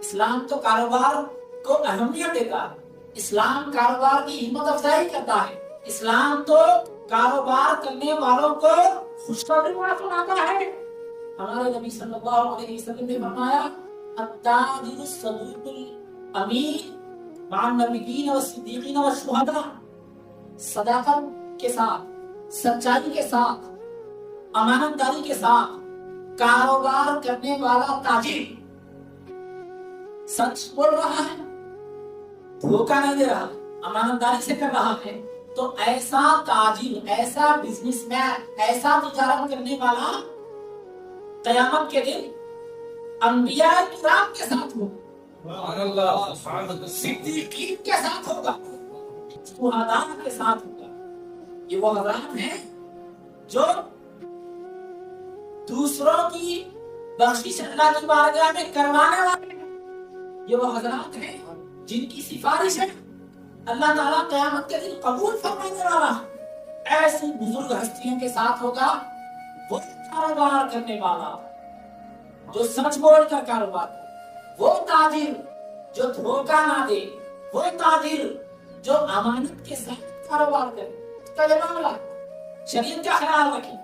اسلام تو کاروبار کو اہمیت دیتا ہے، اسلام کاروبار کی ہمت افزائی کرتا ہے، اسلام تو کاروبار کرنے والوں کو خوشخبری سناتا ہے۔ ہمارے نبی صلی اللہ علیہ وسلم نے فرمایا التاجر الصدوق الامین مع النبیین والصدیقین والشہداء، صداقت کے ساتھ، سچائی کے ساتھ، امانت داری کے ساتھ کاروبار کرنے والا تاجر سچ بول رہا ہے، دھوکہ نہیں دے رہا، امانت داری سے کر رہا ہے، تو ایسا تاجر، ایسا بزنس مین، ایسا تجارت کرنے والا قیامت کے دن انبیاء کرام کے ساتھ ہوگا، صدیقین کے ساتھ ہوگا، شہداء کے ساتھ ہوگا۔ یہ وہ حضرات ہیں جو دوسروں کی بخشش اللہ کی بارگاہ میں کروانے والے ہیں، یہ وہ حضرات ہیں جن کی سفارش ہے اللہ تعالیٰ قیامت کے دن قبول فرمانے والا ہے۔ ایسی بزرگ ہستیوں کے ساتھ ہوگا وہ کاروبار کرنے والا جو سچ بول کر کاروبار کرے، وہ تاجر جو دھوکہ نہ دے، وہ تاجر جو امانت کے ساتھ کاروبار کرے۔ اس کا یہ معاملہ شریعت کا خیال رکھیں۔